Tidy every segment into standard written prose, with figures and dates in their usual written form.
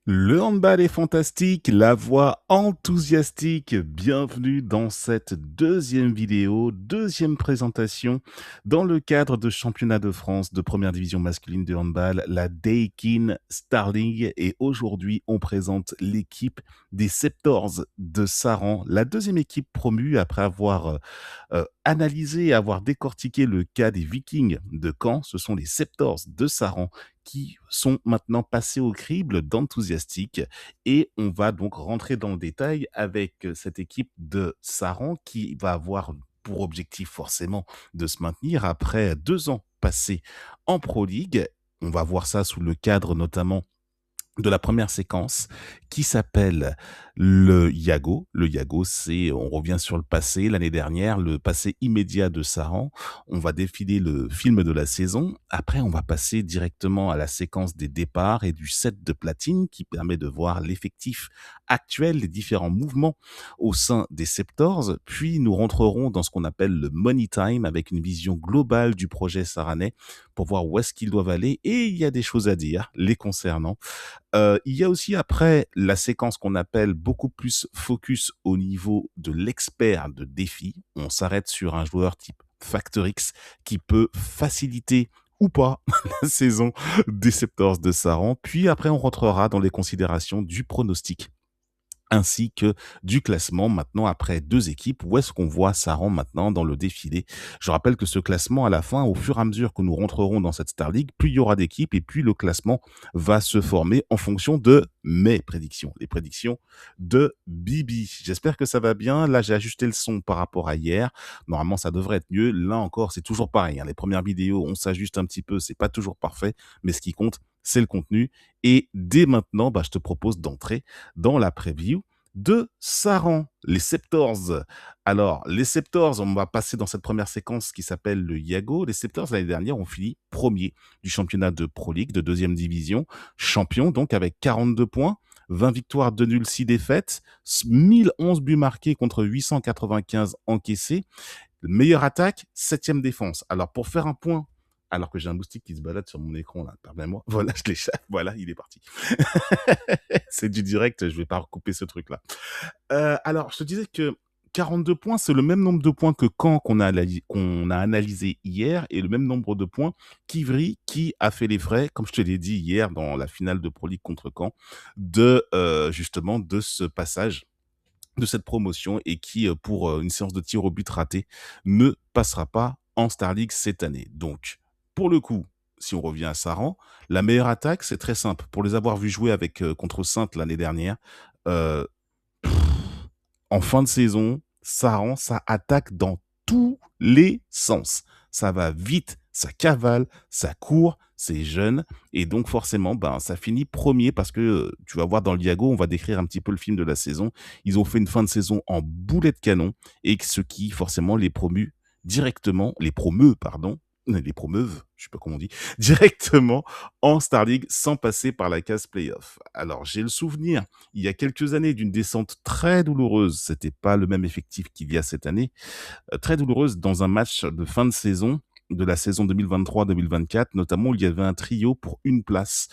Le handball est fantastique, la voix enthousiastique. Bienvenue dans cette deuxième vidéo, deuxième présentation dans le cadre de championnat de France de première division masculine de handball, la Daikin Star League. Et aujourd'hui, on présente l'équipe des Septors de Saran, la deuxième équipe promue après avoir analysé et avoir décortiqué le cas des Vikings de Caen. Ce sont les Septors de Saran qui sont maintenant passés au crible d'enthousiastique et on va donc rentrer dans le détail avec cette équipe de Saran qui va avoir pour objectif forcément de se maintenir après 2 ans passés en Pro League. On va voir ça sous le cadre notamment de la première séquence qui s'appelle le Yago. Le Yago, c'est, on revient sur le passé, l'année dernière, le passé immédiat de Saran. On va défiler le film de la saison. Après, on va passer directement à la séquence des départs et du set de platine qui permet de voir l'effectif actuel, les différents mouvements au sein des Septors. Puis, nous rentrerons dans ce qu'on appelle le Money Time avec une vision globale du projet saranais pour voir où est-ce qu'ils doivent aller. Et il y a des choses à dire les concernant. Il y a aussi après la séquence qu'on appelle beaucoup plus focus au niveau de l'expert de défi. On s'arrête sur un joueur type Factor X qui peut faciliter ou pas la saison des Septors de Saran. Puis après, on rentrera dans les considérations du pronostic ainsi que du classement maintenant après 2 équipes. Où est-ce qu'on voit Saran maintenant dans le défilé? Je rappelle que ce classement, à la fin, au fur et à mesure que nous rentrerons dans cette Star League, plus il y aura d'équipes et puis le classement va se former en fonction de mes prédictions, les prédictions de Bibi. J'espère que ça va bien. Là, j'ai ajusté le son par rapport à hier. Normalement, ça devrait être mieux. Là encore, c'est toujours pareil, hein. Les premières vidéos, on s'ajuste un petit peu, c'est pas toujours parfait, mais ce qui compte, c'est le contenu. Et dès maintenant, je te propose d'entrer dans la preview de Saran, les Septors. Alors, les Septors, on va passer dans cette première séquence qui s'appelle le Yago. Les Septors, l'année dernière, ont fini premier du championnat de Pro League de deuxième division, champion donc avec 42 points, 20 victoires, 2 nuls, 6 défaites, 1011 buts marqués contre 895 encaissés. Meilleure attaque, 7e défense. Alors, pour faire un point, alors que j'ai un moustique qui se balade sur mon écran, là, pardonnez-moi. Voilà, je l'échappe. Voilà, il est parti. C'est du direct, je vais pas recouper ce truc-là. Alors, je te disais que 42 points, c'est le même nombre de points que Caen qu'on a analysé hier et le même nombre de points qu'Ivry qui a fait les frais, comme je te l'ai dit hier dans la finale de Pro League contre Caen, de justement de ce passage de cette promotion et qui, pour une séance de tir au but ratée, ne passera pas en Star League cette année. Donc, pour le coup, si on revient à Saran, la meilleure attaque, c'est très simple. Pour les avoir vus jouer avec contre Sainte l'année dernière, euh, en fin de saison, Saran, ça attaque dans tous les sens. Ça va vite, ça cavale, ça court, c'est jeune. Et donc, forcément, ça finit premier parce que tu vas voir dans le Diago, on va décrire un petit peu le film de la saison. Ils ont fait une fin de saison en boulet de canon et ce qui, forcément, les promeut directement, les promeuves, je sais pas comment on dit, directement en Star League sans passer par la case playoff. Alors, j'ai le souvenir il y a quelques années d'une descente très douloureuse. C'était pas le même effectif qu'il y a cette année. Très douloureuse dans un match de fin de saison de la saison 2023-2024, notamment il y avait un trio pour une place,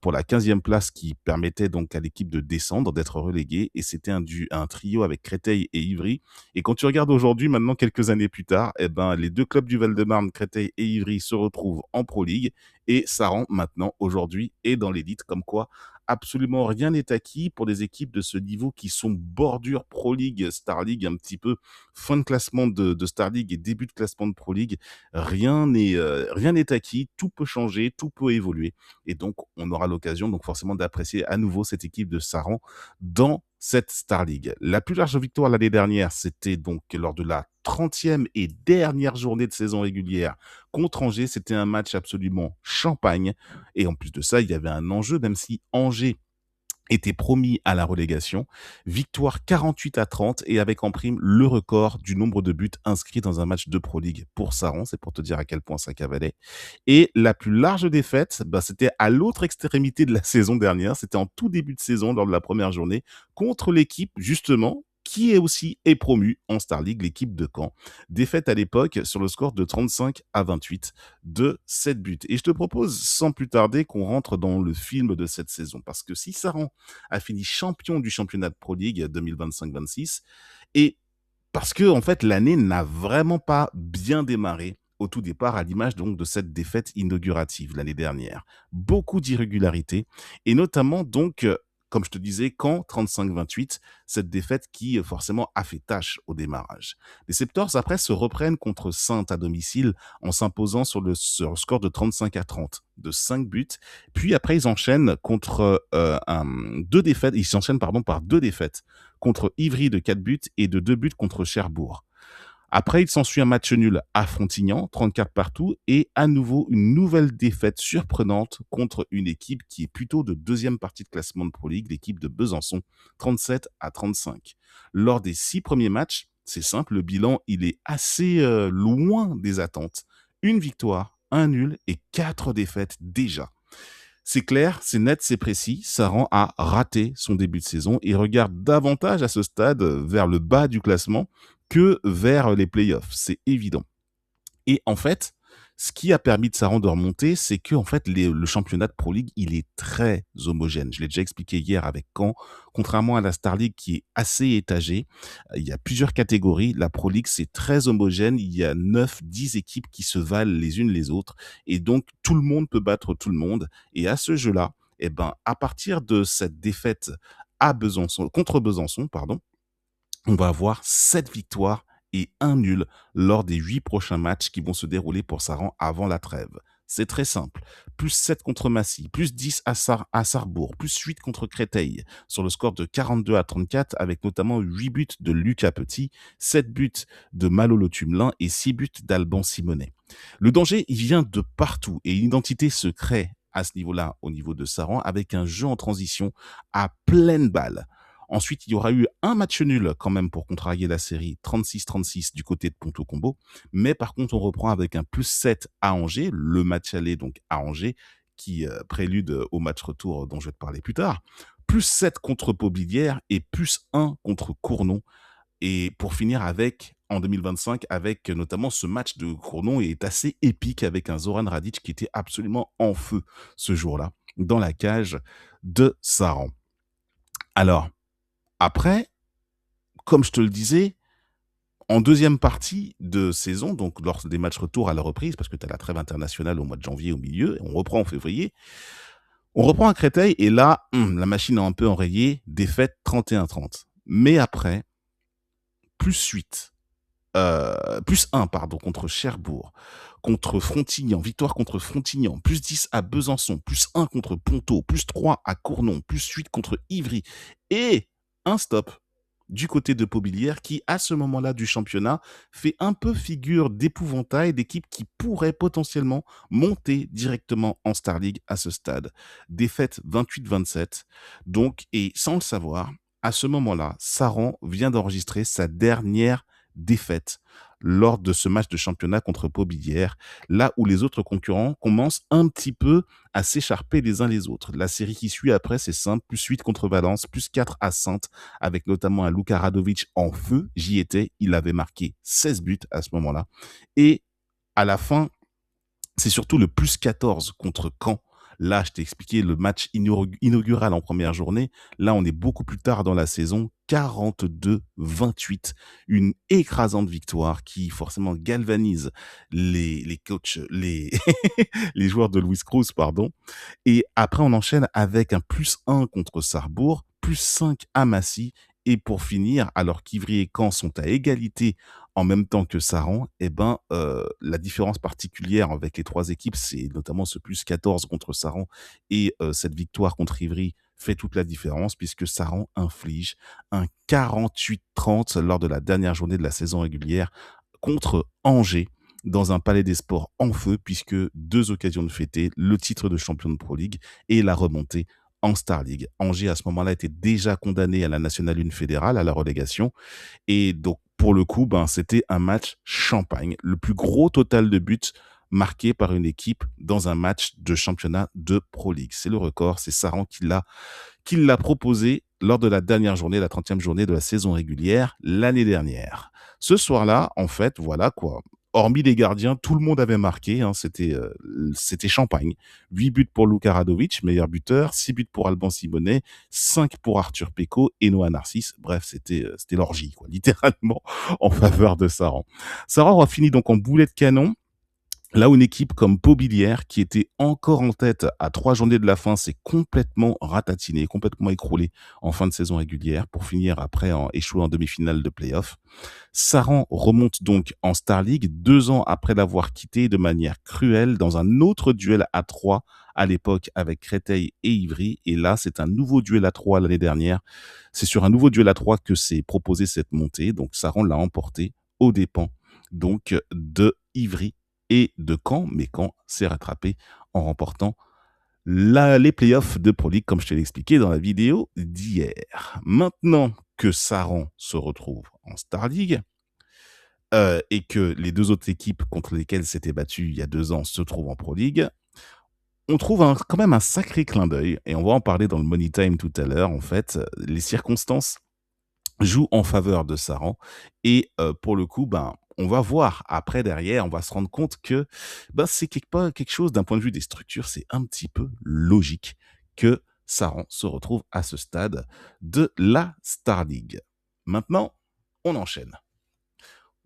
pour la 15e place qui permettait donc à l'équipe de descendre, d'être reléguée, et c'était un trio avec Créteil et Ivry. Et quand tu regardes aujourd'hui, maintenant quelques années plus tard, les 2 clubs du Val-de-Marne, Créteil et Ivry, se retrouvent en Pro League, et Saran maintenant aujourd'hui est dans l'élite, comme quoi absolument rien n'est acquis pour des équipes de ce niveau qui sont bordure Pro League, Star League, un petit peu fin de classement de Star League et début de classement de Pro League. Rien n'est acquis, tout peut changer, tout peut évoluer. Et donc, on aura l'occasion donc forcément d'apprécier à nouveau cette équipe de Saran dans cette Star League. La plus large victoire l'année dernière, c'était donc lors de la 30e et dernière journée de saison régulière contre Angers. C'était un match absolument champagne. Et en plus de ça, il y avait un enjeu, même si Angers était promis à la relégation. Victoire 48-30 et avec en prime le record du nombre de buts inscrits dans un match de Pro League pour Saran. C'est pour te dire à quel point ça cavalait. Et la plus large défaite, c'était à l'autre extrémité de la saison dernière. C'était en tout début de saison, lors de la première journée, contre l'équipe, justement, qui est promu en Star League, l'équipe de Caen. Défaite à l'époque sur le score de 35-28 de 7 buts. Et je te propose sans plus tarder qu'on rentre dans le film de cette saison. Parce que si Saran a fini champion du championnat de Pro League 2025-26, et parce que en fait l'année n'a vraiment pas bien démarré au tout départ, à l'image donc de cette défaite inaugurative l'année dernière. Beaucoup d'irrégularités et notamment donc, comme je te disais, Caen 35-28, cette défaite qui forcément a fait tâche au démarrage. Les Septors après se reprennent contre Saintes à domicile en s'imposant sur le score de 35-30 de 5 buts. Puis après ils enchaînent contre deux défaites. Ils s'enchaînent par deux défaites contre Ivry de 4 buts et de 2 buts contre Cherbourg. Après, il s'ensuit un match nul à Frontignan, 34 partout, et à nouveau une nouvelle défaite surprenante contre une équipe qui est plutôt de deuxième partie de classement de Pro League, l'équipe de Besançon, 37-35. Lors des 6 premiers matchs, c'est simple, le bilan, il est assez loin des attentes. Une victoire, un nul et 4 défaites déjà. C'est clair, c'est net, c'est précis. Saran a raté son début de saison et regarde davantage à ce stade vers le bas du classement que vers les playoffs. C'est évident. Et en fait, ce qui a permis de Saran de remonter, c'est que en fait, le championnat de Pro League, il est très homogène. Je l'ai déjà expliqué hier avec Caen. Contrairement à la Star League qui est assez étagée, il y a plusieurs catégories. La Pro League, c'est très homogène. Il y a 9, 10 équipes qui se valent les unes les autres. Et donc, tout le monde peut battre tout le monde. Et à ce jeu-là, eh ben, à partir de cette défaite contre Besançon, pardon, on va avoir 7 victoires et un nul lors des 8 prochains matchs qui vont se dérouler pour Saran avant la trêve. C'est très simple. Plus 7 contre Massy, plus 10 à Sarrebourg, plus 8 contre Créteil, sur le score de 42-34, avec notamment 8 buts de Lucas Petit, 7 buts de Malolo Tumelin et 6 buts d'Alban Simonet. Le danger, il vient de partout et une identité se crée à ce niveau-là, au niveau de Saran, avec un jeu en transition à pleine balle. Ensuite, il y aura eu un match nul quand même pour contrarier la série, 36-36 du côté de Ponto Combo. Mais par contre, on reprend avec un plus 7 à Angers, le match aller donc à Angers, qui prélude au match retour dont je vais te parler plus tard. Plus 7 contre Paubilière et plus 1 contre Cournon. Et pour finir en 2025, avec notamment ce match de Cournon est assez épique avec un Zoran Radic qui était absolument en feu ce jour-là, dans la cage de Saran. Alors, après, comme je te le disais, en deuxième partie de saison, donc lors des matchs retour à la reprise, parce que tu as la trêve internationale au mois de janvier au milieu, et on reprend en février, on reprend à Créteil, et là, la machine a un peu enrayé, défaite 31-30. Mais après, plus 8, plus 1, pardon, contre Cherbourg, contre Frontignan, victoire contre Frontignan, plus 10 à Besançon, plus 1 contre Ponto, plus 3 à Cournon, plus 8 contre Ivry, et un stop du côté de Paubilière qui, à ce moment-là du championnat, fait un peu figure d'épouvantail d'équipe qui pourrait potentiellement monter directement en Star League à ce stade. Défaite 28-27, donc, et sans le savoir, à ce moment-là, Saran vient d'enregistrer sa dernière défaite lors de ce match de championnat contre Paubilière, là où les autres concurrents commencent un petit peu à s'écharper les uns les autres. La série qui suit après, c'est simple, plus 8 contre Valence, plus 4 à Saintes, avec notamment un Luka Radovic en feu. J'y étais, il avait marqué 16 buts à ce moment-là. Et à la fin, c'est surtout le plus 14 contre Caen. Là, je t'ai expliqué le match inaugural en première journée. Là, on est beaucoup plus tard dans la saison. 42-28. Une écrasante victoire qui forcément galvanise les coachs, les joueurs de Louis Cruz, pardon. Et après, on enchaîne avec un plus 1 contre Sarrebourg, plus 5 à Massy. Et pour finir, alors qu'Ivry et Caen sont à égalité en même temps que Saran, la différence particulière avec les 3 équipes, c'est notamment ce plus 14 contre Saran et cette victoire contre Ivry fait toute la différence puisque Saran inflige un 48-30 lors de la dernière journée de la saison régulière contre Angers dans un palais des sports en feu puisque 2 occasions de fêter le titre de champion de Pro League et la remontée en Star League. Angers, à ce moment-là, était déjà condamné à la Nationale 1 fédérale, à la relégation. Et donc, pour le coup, c'était un match champagne. Le plus gros total de buts marqué par une équipe dans un match de championnat de Pro League. C'est le record, c'est Saran qui l'a proposé lors de la dernière journée, la 30e journée de la saison régulière l'année dernière. Ce soir-là, en fait, voilà quoi. Hormis les gardiens, tout le monde avait marqué, hein, c'était champagne. 8 buts pour Luka Radovic, meilleur buteur, 6 buts pour Alban Simonet, 5 pour Arthur Peko et Noah Narcisse. Bref, c'était l'orgie, quoi, littéralement, en faveur de Saran. Saran a fini donc en boulet de canon. Là où une équipe comme Beaubilière, qui était encore en tête à 3 journées de la fin, s'est complètement ratatinée, complètement écroulée en fin de saison régulière pour finir après en échouer en demi-finale de play-off. Saran remonte donc en Star League 2 ans après l'avoir quitté de manière cruelle dans un autre duel à 3 à l'époque avec Créteil et Ivry. Et là, c'est un nouveau duel à 3 l'année dernière. C'est sur un nouveau duel à 3 que s'est proposé cette montée. Donc Saran l'a emporté aux dépens donc de Ivry et de Caen, mais Caen s'est rattrapé en remportant les playoffs de Pro League, comme je te l'ai expliqué dans la vidéo d'hier. Maintenant que Saran se retrouve en Star League, et que les 2 autres équipes contre lesquelles s'était battu il y a 2 ans se trouvent en Pro League, on trouve quand même un sacré clin d'œil, et on va en parler dans le Money Time tout à l'heure. En fait, les circonstances joue en faveur de Saran et pour le coup, ben, on va voir après derrière, on va se rendre compte que, ben, c'est quelque chose d'un point de vue des structures, c'est un petit peu logique que Saran se retrouve à ce stade de la Star League. Maintenant, on enchaîne.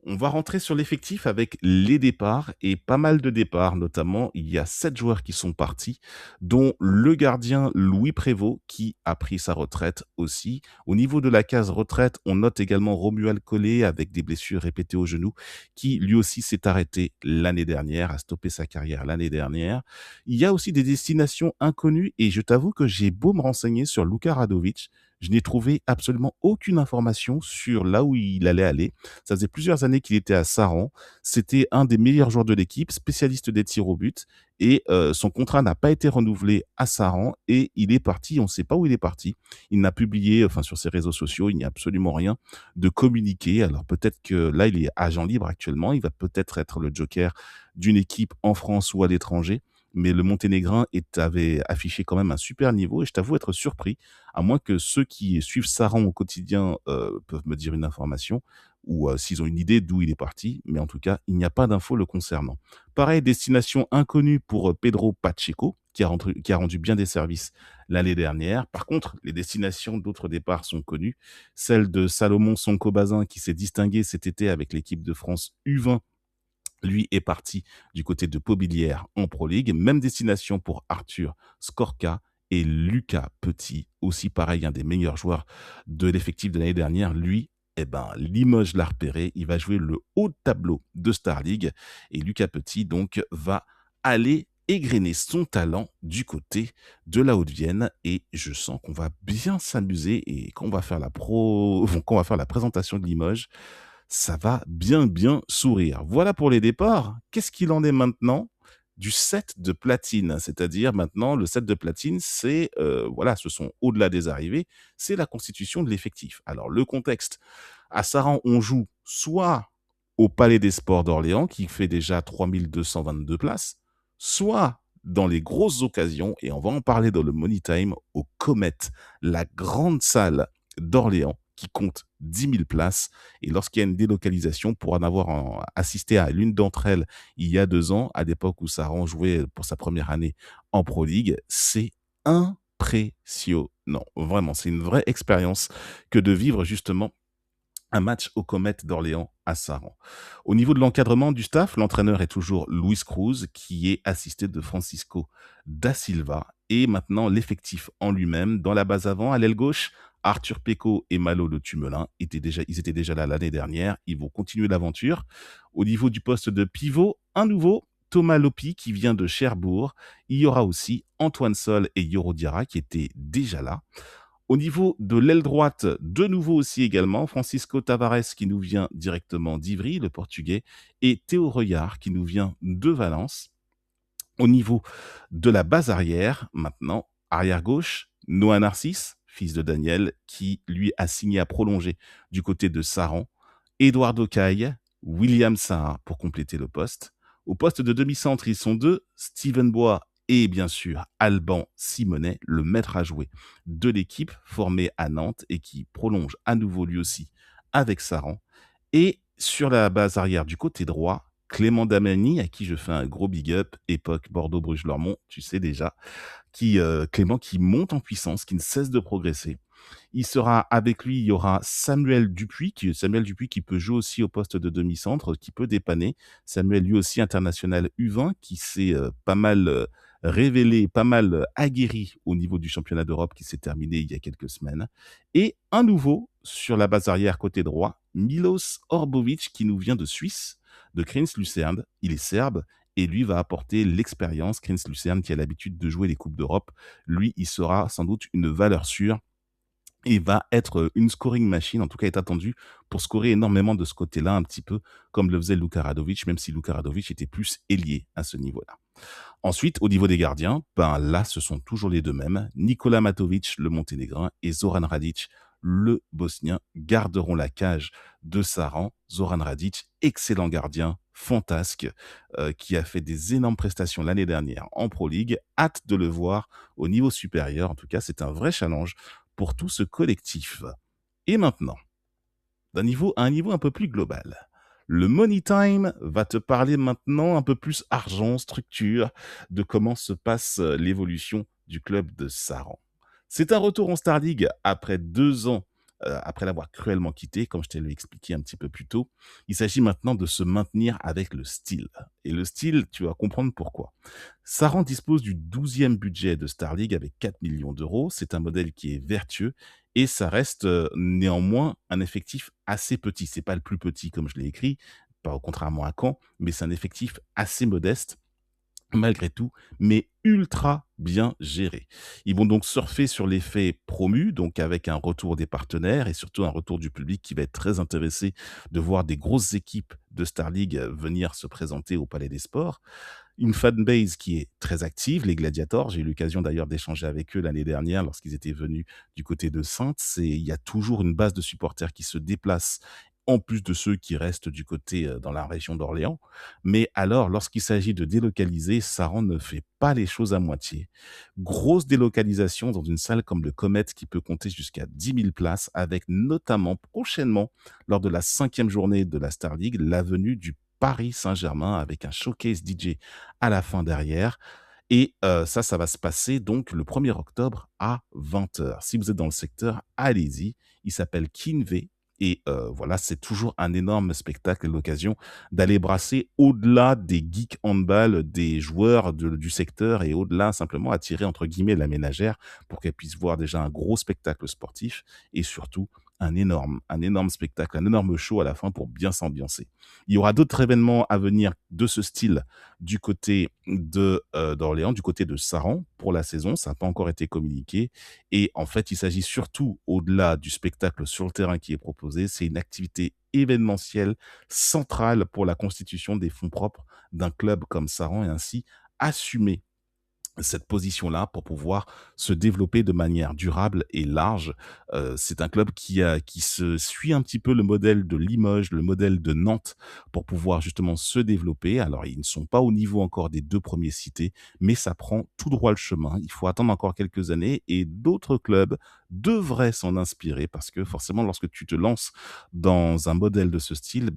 On va rentrer sur l'effectif avec les départs et pas mal de départs, notamment il y a 7 joueurs qui sont partis, dont le gardien Louis Prévost qui a pris sa retraite aussi. Au niveau de la case retraite, on note également Romuald Collet avec des blessures répétées au genou, qui lui aussi s'est arrêté l'année dernière, a stoppé sa carrière l'année dernière. Il y a aussi des destinations inconnues et je t'avoue que j'ai beau me renseigner sur Luka Radovic, je n'ai trouvé absolument aucune information sur là où il allait aller. Ça faisait plusieurs années qu'il était à Saran. C'était un des meilleurs joueurs de l'équipe, spécialiste des tirs au but. Et son contrat n'a pas été renouvelé à Saran et il est parti. On ne sait pas où il est parti. Il n'a publié, enfin sur ses réseaux sociaux, il n'y a absolument rien de communiqué. Alors peut-être que là, il est agent libre actuellement. Il va peut-être être le joker d'une équipe en France ou à l'étranger. Mais le Monténégrin avait affiché quand même un super niveau et je t'avoue être surpris, à moins que ceux qui suivent Saran au quotidien peuvent me dire une information ou s'ils ont une idée d'où il est parti, mais en tout cas, il n'y a pas d'infos le concernant. Pareil, destination inconnue pour Pedro Pacheco, qui a rendu bien des services l'année dernière. Par contre, les destinations d'autres départs sont connues. Celle de Salomon Sonko-Bazin, qui s'est distingué cet été avec l'équipe de France U20, lui est parti du côté de Beaubilière en Pro League. Même destination pour Arthur Skorka et Lucas Petit, aussi pareil, un des meilleurs joueurs de l'effectif de l'année dernière. Lui, eh ben, Limoges l'a repéré. Il va jouer le haut de tableau de Star League. Et Lucas Petit, donc, va aller égrener son talent du côté de la Haute-Vienne. Et je sens qu'on va bien s'amuser et qu'on va faire qu'on va faire la présentation de Limoges, ça va bien sourire. Voilà pour les départs. Qu'est-ce qu'il en est maintenant du set de platine? C'est-à-dire maintenant, le set de platine, c'est, voilà, ce sont au-delà des arrivées, c'est la constitution de l'effectif. Alors le contexte, à Saran, on joue soit au Palais des Sports d'Orléans, qui fait déjà 3222 places, soit dans les grosses occasions, et on va en parler dans le Money Time, au Comet, la grande salle d'Orléans, qui compte 10 000 places. Et lorsqu'il y a une délocalisation, pour en avoir assisté à l'une d'entre elles il y a 2 ans, à l'époque où Saran jouait pour sa première année en Pro League, c'est impressionnant. Vraiment, c'est une vraie expérience que de vivre justement un match au Comet d'Orléans à Saran. Au niveau de l'encadrement du staff, l'entraîneur est toujours Luis Cruz, qui est assisté de Francisco da Silva. Et maintenant, l'effectif en lui-même. Dans la base avant, à l'aile gauche, Arthur Peko et Malo Le Tumelin ils étaient déjà là l'année dernière. Ils vont continuer l'aventure. Au niveau du poste de pivot, un nouveau, Thomas Lopi, qui vient de Cherbourg. Il y aura aussi Antoine Sol et Yoro Diarra, qui étaient déjà là. Au niveau de l'aile droite, de nouveau aussi également, Francisco Tavares qui nous vient directement d'Ivry, le portugais, et Théo Reuillard qui nous vient de Valence. Au niveau de la base arrière, maintenant, arrière gauche, Noah Narcisse, fils de Daniel, qui lui a signé à prolonger du côté de Saran. Eduardo Caille, William Saha pour compléter le poste. Au poste de demi-centre, ils sont deux, Steven Bois et bien sûr Alban Simonet, le maître à jouer de l'équipe formée à Nantes et qui prolonge à nouveau lui aussi avec Saran. Et sur la base arrière du côté droit, Clément Damiani, à qui je fais un gros big up, époque Bordeaux-Bruges-Lormont, tu sais déjà, Clément qui monte en puissance, qui ne cesse de progresser. Il sera avec lui, il y aura Samuel Dupuis qui peut jouer aussi au poste de demi-centre, qui peut dépanner. Samuel, lui aussi international U20, qui s'est pas mal révélé, pas mal aguerri au niveau du championnat d'Europe qui s'est terminé il y a quelques semaines. Et un nouveau sur la base arrière côté droit, Milos Orbovic, qui nous vient de Suisse, de Crins Lucerne. Il est serbe et lui va apporter l'expérience. Crins Lucerne qui a l'habitude de jouer les Coupes d'Europe, lui, il sera sans doute une valeur sûre et va être une scoring machine, en tout cas est attendu pour scorer énormément de ce côté-là, un petit peu comme le faisait Luka Radovic, même si Luka Radovic était plus ailier à ce niveau-là. Ensuite, au niveau des gardiens, ben là, ce sont toujours les deux mêmes. Nikola Matovic, le monténégrin, et Zoran Radic, le bosnien, garderont la cage de Saran. Zoran Radic, excellent gardien, fantasque, qui a fait des énormes prestations l'année dernière en Pro League. Hâte de le voir au niveau supérieur. En tout cas, c'est un vrai challenge pour tout ce collectif. Et maintenant, à un niveau un peu plus global. Le Money Time va te parler maintenant un peu plus argent, structure, de comment se passe l'évolution du club de Saran. C'est un retour en Star League après 2 ans, après l'avoir cruellement quitté, comme je t'ai expliqué un petit peu plus tôt. Il s'agit maintenant de se maintenir avec le style. Et le style, tu vas comprendre pourquoi. Saran dispose du 12e budget de Star League avec 4 millions d'euros. C'est un modèle qui est vertueux et ça reste néanmoins un effectif assez petit. C'est pas le plus petit comme je l'ai écrit, pas contrairement à Caen, mais c'est un effectif assez modeste malgré tout, mais ultra bien géré. Ils vont donc surfer sur l'effet promu, donc avec un retour des partenaires et surtout un retour du public qui va être très intéressé de voir des grosses équipes de Star League venir se présenter au Palais des Sports. Une fanbase qui est très active, les Gladiators. J'ai eu l'occasion d'ailleurs d'échanger avec eux l'année dernière lorsqu'ils étaient venus du côté de Saintes. Il y a toujours une base de supporters qui se déplacent en plus de ceux qui restent du côté dans la région d'Orléans. Mais alors, lorsqu'il s'agit de délocaliser, Saran ne fait pas les choses à moitié. Grosse délocalisation dans une salle comme le Comet qui peut compter jusqu'à 10 000 places, avec notamment prochainement, lors de la 5e journée de la Star League, la venue du Paris Saint-Germain avec un showcase DJ à la fin derrière. Et ça va se passer donc le 1er octobre à 20h. Si vous êtes dans le secteur, allez-y. Il s'appelle Kinvey. Et voilà, c'est toujours un énorme spectacle et l'occasion d'aller brasser au-delà des geeks handball, des joueurs du secteur et au-delà simplement attirer entre guillemets la ménagère pour qu'elle puisse voir déjà un gros spectacle sportif et surtout un énorme spectacle, un énorme show à la fin pour bien s'ambiancer. Il y aura d'autres événements à venir de ce style du côté d'Orléans, du côté de Saran pour la saison. Ça n'a pas encore été communiqué. Et en fait, il s'agit surtout, au-delà du spectacle sur le terrain qui est proposé, c'est une activité événementielle centrale pour la constitution des fonds propres d'un club comme Saran et ainsi assumer cette position-là pour pouvoir se développer de manière durable et large. C'est un club qui se suit un petit peu le modèle de Limoges, le modèle de Nantes pour pouvoir justement se développer. Alors, ils ne sont pas au niveau encore des 2 premiers cités, mais ça prend tout droit le chemin. Il faut attendre encore quelques années et d'autres clubs devraient s'en inspirer parce que forcément, lorsque tu te lances dans un modèle de ce style,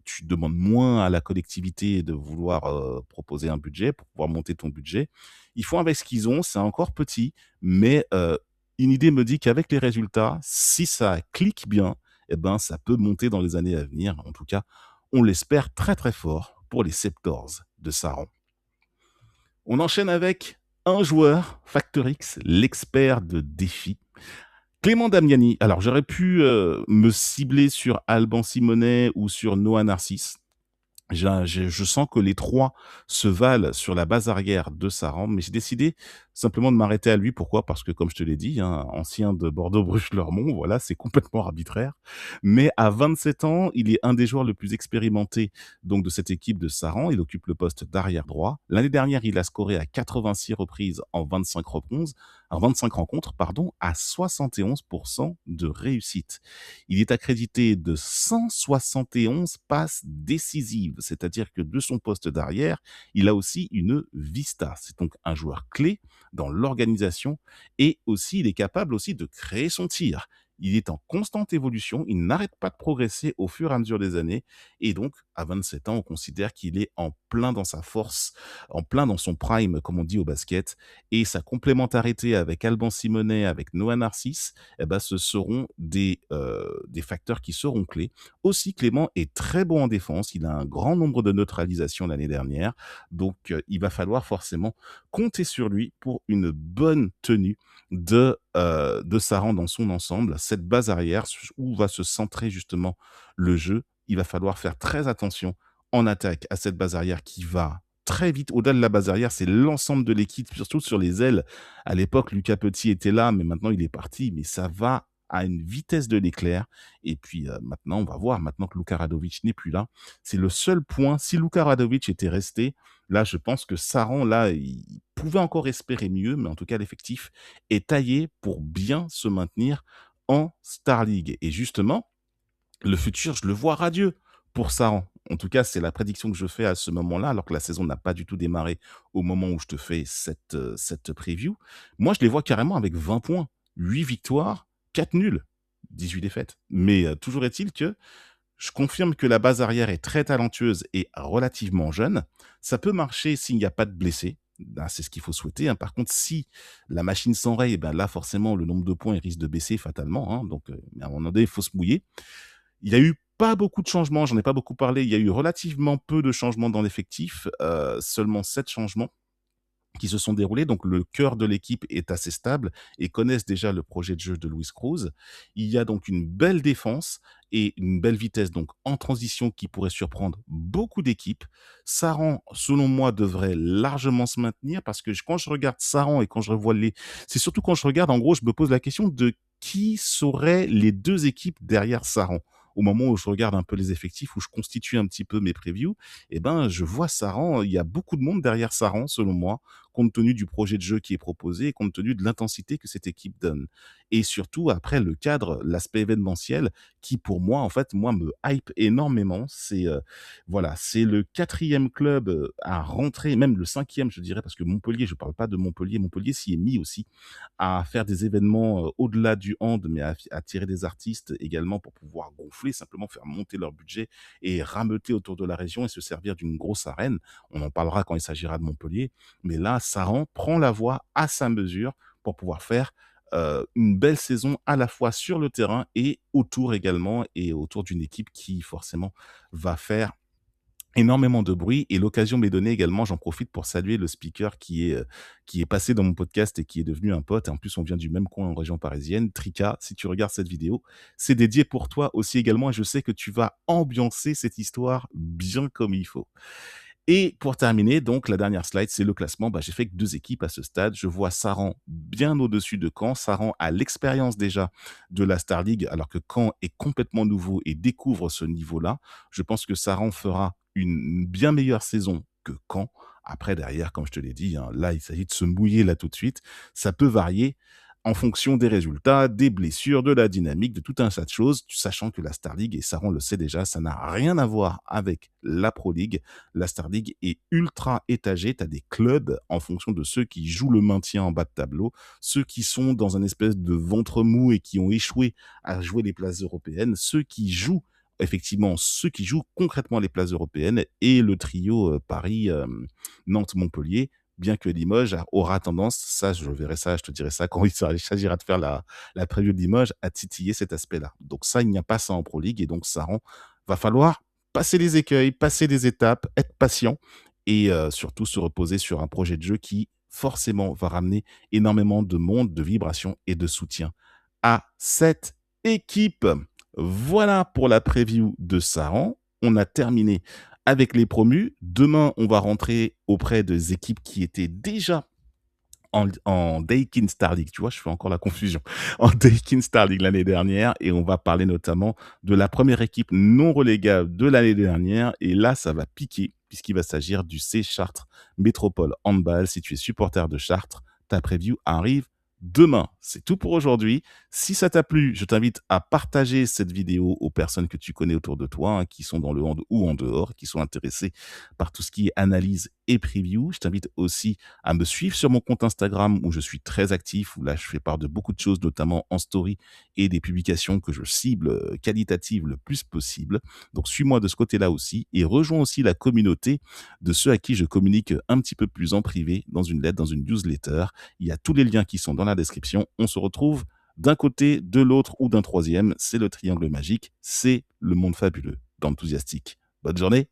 tu demandes moins à la collectivité de vouloir proposer un budget pour pouvoir monter ton budget. Ils font avec ce qu'ils ont, c'est encore petit, mais une idée me dit qu'avec les résultats, si ça clique bien, eh ben, ça peut monter dans les années à venir. En tout cas, on l'espère très très fort pour les Septors de Saran. On enchaîne avec un joueur, Factor X, l'expert de défis. Clément Damiani. Alors, j'aurais pu me cibler sur Alban Simonet ou sur Noah Narcisse. Je sens que les trois se valent sur la base arrière de Saran, mais j'ai décidé simplement de m'arrêter à lui. Pourquoi? Parce que comme je te l'ai dit, hein, ancien de Bordeaux, Bruges, Lormont, voilà, c'est complètement arbitraire. Mais à 27 ans, il est un des joueurs le plus expérimentés donc de cette équipe de Saran. Il occupe le poste d'arrière droit. L'année dernière, il a scoré à 86 reprises en 25 rencontres, pardon, à 71% de réussite. Il est accrédité de 171 passes décisives, c'est-à-dire que de son poste d'arrière, il a aussi une vista. C'est donc un joueur clé dans l'organisation et aussi il est capable aussi de créer son tir. Il est en constante évolution, il n'arrête pas de progresser au fur et à mesure des années et donc à 27 ans, on considère qu'il est en plein dans sa force, en plein dans son prime comme on dit au basket et sa complémentarité avec Alban Simonet, avec Noah Narcisse, eh ben, ce seront des facteurs qui seront clés. Aussi, Clément est très bon en défense, il a un grand nombre de neutralisations l'année dernière, donc il va falloir forcément compter sur lui pour une bonne tenue de Saran dans son ensemble. Cette base arrière où va se centrer justement le jeu, il va falloir faire très attention en attaque à cette base arrière qui va très vite. Au-delà de la base arrière, c'est l'ensemble de l'équipe, surtout sur les ailes. À l'époque, Lucas Petit était là, mais maintenant il est parti. Mais ça va à une vitesse de l'éclair. Et puis maintenant, on va voir, maintenant que Luka Radovic n'est plus là, c'est le seul point. Si Luka Radovic était resté, là, je pense que Saran, là, il pouvait encore espérer mieux, mais en tout cas, l'effectif est taillé pour bien se maintenir en Star League. Et justement, le futur, je le vois radieux pour Saran. En tout cas, c'est la prédiction que je fais à ce moment-là, alors que la saison n'a pas du tout démarré au moment où je te fais cette preview. Moi, je les vois carrément avec 20 points, 8 victoires, 4 nuls, 18 défaites. Mais toujours est-il que je confirme que la base arrière est très talentueuse et relativement jeune. Ça peut marcher s'il n'y a pas de blessés. Ben, c'est ce qu'il faut souhaiter, hein. Par contre, si la machine s'enraye, ben là, forcément, le nombre de points il risque de baisser fatalement, hein. Donc, à un moment donné, il faut se mouiller. Il y a eu pas beaucoup de changements, j'en ai pas beaucoup parlé. Il y a eu relativement peu de changements dans l'effectif, seulement 7 changements qui se sont déroulés. Donc le cœur de l'équipe est assez stable et connaissent déjà le projet de jeu de Luis Cruz. Il y a donc une belle défense et une belle vitesse donc en transition qui pourrait surprendre beaucoup d'équipes. Saran, selon moi, devrait largement se maintenir parce que quand je regarde Saran et quand je revois c'est surtout quand je regarde, en gros, je me pose la question de qui seraient les deux équipes derrière Saran. Au moment où je regarde un peu les effectifs, où je constitue un petit peu mes previews, eh ben, je vois Saran, il y a beaucoup de monde derrière Saran, selon moi, compte tenu du projet de jeu qui est proposé et compte tenu de l'intensité que cette équipe donne. Et surtout, après, le cadre, l'aspect événementiel, qui pour moi, en fait, moi, me hype énormément. Voilà, c'est le quatrième club à rentrer, même le cinquième, je dirais, parce que Montpellier, je parle pas de Montpellier, Montpellier s'y est mis aussi à faire des événements au-delà du hand, mais à attirer des artistes également pour pouvoir gonfler, simplement faire monter leur budget et rameuter autour de la région et se servir d'une grosse arène. On en parlera quand il s'agira de Montpellier. Mais là, Saran prend la voie à sa mesure pour pouvoir faire une belle saison à la fois sur le terrain et autour également, et autour d'une équipe qui forcément va faire énormément de bruit. Et l'occasion m'est donnée également, j'en profite pour saluer le speaker qui est passé dans mon podcast et qui est devenu un pote. Et en plus, on vient du même coin en région parisienne. Trika, si tu regardes cette vidéo, c'est dédié pour toi aussi également. Et je sais que tu vas ambiancer cette histoire bien comme il faut. Et pour terminer, donc, la dernière slide, c'est le classement. Bah, j'ai fait que 2 équipes à ce stade. Je vois Saran bien au-dessus de Caen. Saran a l'expérience déjà de la Star League, alors que Caen est complètement nouveau et découvre ce niveau-là. Je pense que Saran fera une bien meilleure saison que Caen. Après, derrière, comme je te l'ai dit, hein, là, il s'agit de se mouiller là tout de suite. Ça peut varier en fonction des résultats, des blessures, de la dynamique, de tout un tas de choses, sachant que la Star League, et Saran le sait déjà, ça n'a rien à voir avec la Pro League. La Star League est ultra étagée. Tu as des clubs en fonction de ceux qui jouent le maintien en bas de tableau, ceux qui sont dans un espèce de ventre mou et qui ont échoué à jouer les places européennes, ceux qui jouent effectivement ceux qui jouent concrètement les places européennes et le trio Paris, Nantes, Montpellier, bien que Limoges aura tendance, ça je verrai ça, je te dirai ça quand il s'agira de faire la preview de Limoges, à titiller cet aspect-là. Donc ça, il n'y a pas ça en Pro League et donc Saran va falloir passer les écueils, passer des étapes, être patient et surtout se reposer sur un projet de jeu qui forcément va ramener énormément de monde, de vibrations et de soutien à cette équipe. Voilà pour la preview de Saran. On a terminé avec les promus. Demain, on va rentrer auprès des équipes qui étaient déjà en Daikin Star League. Tu vois, je fais encore la confusion. En Daikin Star League l'année dernière et on va parler notamment de la première équipe non relégable de l'année dernière et là, ça va piquer puisqu'il va s'agir du C Chartres Métropole Handball. Si tu es supporter de Chartres, ta preview arrive demain. C'est tout pour aujourd'hui. Si ça t'a plu, je t'invite à partager cette vidéo aux personnes que tu connais autour de toi, hein, qui sont dans le hand ou en dehors, qui sont intéressées par tout ce qui est analyse et preview. Je t'invite aussi à me suivre sur mon compte Instagram où je suis très actif, où là je fais part de beaucoup de choses, notamment en story et des publications que je cible qualitatives le plus possible. Donc suis-moi de ce côté-là aussi et rejoins aussi la communauté de ceux à qui je communique un petit peu plus en privé dans une lettre, dans une newsletter. Il y a tous les liens qui sont dans la description. On se retrouve d'un côté, de l'autre ou d'un troisième. C'est le triangle magique. C'est le monde fabuleux d'Enthusiastic. Bonne journée.